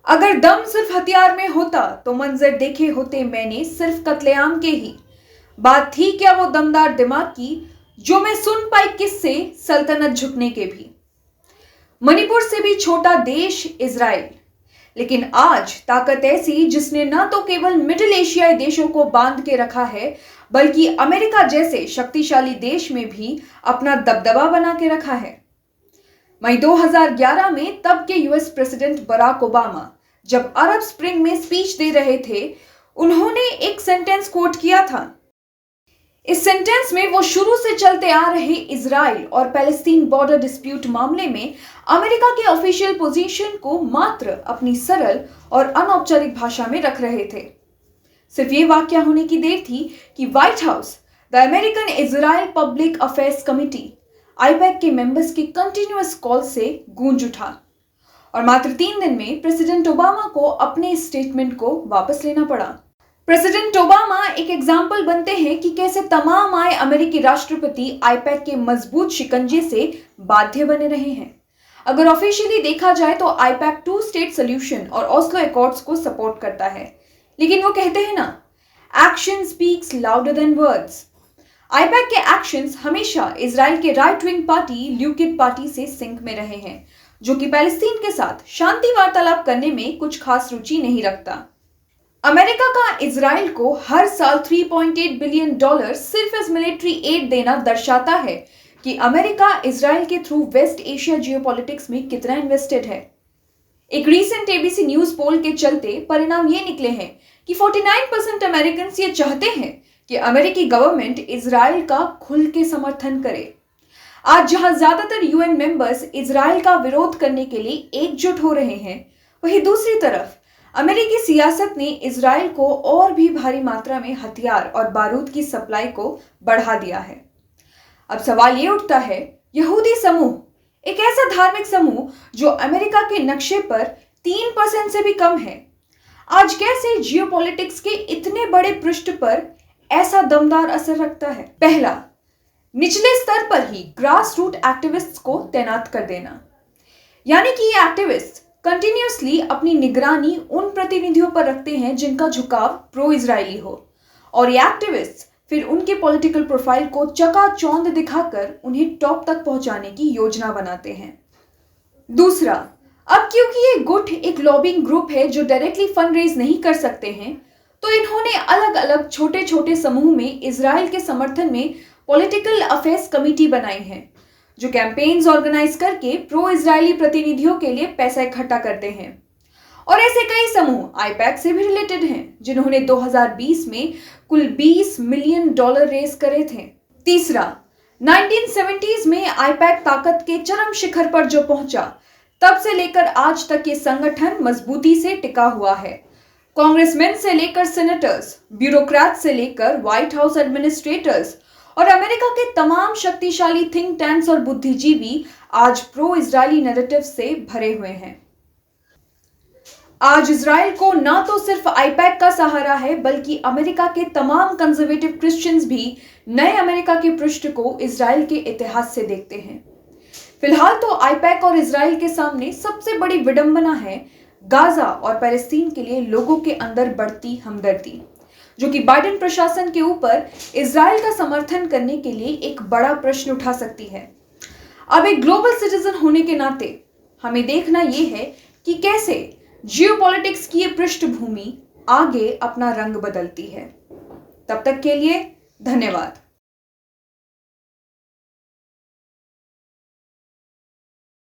अगर दम सिर्फ हथियार में होता तो मंजर देखे होते मैंने सिर्फ कत्लेआम के ही। बात थी क्या वो दमदार दिमाग की, जो मैं सुन पाई किससे सल्तनत झुकने के भी। मणिपुर से भी छोटा देश इजराइल, लेकिन आज ताकत ऐसी जिसने न तो केवल मिडिल एशियाई देशों को बांध के रखा है, बल्कि अमेरिका जैसे शक्तिशाली देश में भी अपना दबदबा बना के रखा है। मई 2011 में तब के यूएस प्रेसिडेंट बराक ओबामा जब अरब स्प्रिंग में स्पीच दे रहे थे, उन्होंने एक सेंटेंस कोट किया था। इस सेंटेंस में वो शुरू से चलते आ रहे इजराइल और पैलेस्टीन बॉर्डर डिस्प्यूट मामले में अमेरिका के ऑफिशियल पोजीशन को मात्र अपनी सरल और अनौपचारिक भाषा में रख रहे थे। सिर्फ ये वाक्या होने की देर थी कि white house the American Israel public affairs committee IUPAC के मेंबर्स की कंटिन्यूअस कॉल से गूंज उठा और मात्र 3 दिन में प्रेसिडेंट ओबामा को अपने स्टेटमेंट को वापस लेना पड़ा। प्रेसिडेंट ओबामा एक एग्जाम्पल बनते हैं कि कैसे तमाम आए अमेरिकी राष्ट्रपति आईपैक के मजबूत शिकंजे से बाध्य बने रहे हैं। अगर ऑफिशियली देखा जाए तो आईपैक 2 स्टेट सोल्यूशन और ऑस्लो एकॉर्ड्स को सपोर्ट करता है, लेकिन वो कहते हैं ना, action speaks louder than words. IUPAC के एक्शंस हमेशा इजराइल के राइट विंग पार्टी ल्यूकिड पार्टी से सिंक में रहे हैं, जो कि पैलेस्टीन के साथ शांति वार्तालाप करने में कुछ खास रुचि नहीं रखता। अमेरिका का इजराइल को हर साल $3.8 बिलियन सिर्फ एज मिलिट्री एड देना दर्शाता है कि अमेरिका इजराइल के थ्रू वेस्ट एशिया जियोपॉलिटिक्स में कितना इन्वेस्टेड है। एक रीसेंट एबीसी न्यूज पोल के चलते परिणाम ये निकले हैं कि 49% अमेरिकन ये चाहते हैं कि अमेरिकी गवर्नमेंट इजराइल का खुल के समर्थन करे। आज जहां ज्यादातर यूएन मेंबर्स इजराइल का विरोध करने के लिए एकजुट हो रहे हैं, वहीं दूसरी तरफ अमेरिकी सियासत ने इजराइल को और भी भारी मात्रा में हथियार और बारूद की सप्लाई को बढ़ा दिया है। अब सवाल ये उठता है, यहूदी समूह, एक ऐसा धार्मिक समूह जो अमेरिका के नक्शे पर 3% से भी कम है, आज कैसे जियोपॉलिटिक्स के इतने बड़े पृष्ठ पर ऐसा दमदार असर रखता है। पहला, निचले स्तर पर ही ग्रास रूट एक्टिविस्ट्स को तैनात कर देना, यानी कि ये एक्टिविस्ट कंटिन्यूअसली अपनी निगरानी उन प्रतिनिधियों पर रखते हैं जिनका झुकाव प्रो इजरायली हो, और ये एक्टिविस्ट फिर उनके पॉलिटिकल प्रोफाइल को चकाचौंध दिखाकर उन्हें टॉप तक पहुंचाने की योजना बनाते हैं। दूसरा, अब क्योंकि ये गुट एक लॉबिंग ग्रुप है जो डायरेक्टली फंड रेज नहीं कर सकते हैं, तो इन्होंने अलग अलग छोटे छोटे समूह में इजराइल के समर्थन में पॉलिटिकल अफेयर्स कमेटी बनाई है, जो कैंपेन्स ऑर्गेनाइज करके प्रो इजरायली प्रतिनिधियों के लिए पैसा इकट्ठा करते हैं। और ऐसे कई समूह आईपैक से भी रिलेटेड हैं, जिन्होंने 2020 में कुल $20 मिलियन रेज करे थे। तीसरा, 1970s में आईपैक ताकत के चरम शिखर पर जो पहुंचा, तब से लेकर आज तक ये संगठन मजबूती से टिका हुआ है। कांग्रेसमैन से लेकर सेनेटर्स, ब्यूरोक्रेट से लेकर व्हाइट हाउस एडमिनिस्ट्रेटर्स और अमेरिका के तमाम शक्तिशाली थिंक टैंक्स और बुद्धिजीवी आज प्रो इजरायली नैरेटिव से भरे हुए हैं। आज इजराइल को ना तो सिर्फ आईपैक का सहारा है, बल्कि अमेरिका के तमाम कंजर्वेटिव क्रिश्चियंस भी नए अमेरिका के पृष्ठ को इजराइल के इतिहास से देखते हैं। फिलहाल तो आईपैक और इजराइल के सामने सबसे बड़ी विडंबना है गाजा और पैलेस्टीन के लिए लोगों के अंदर बढ़ती हमदर्दी, जो कि बाइडेन प्रशासन के ऊपर इजराइल का समर्थन करने के लिए एक बड़ा प्रश्न उठा सकती है। अब एक ग्लोबल सिटीजन होने के नाते हमें देखना यह है कि कैसे जियोपॉलिटिक्स की ये पृष्ठभूमि आगे अपना रंग बदलती है। तब तक के लिए धन्यवाद।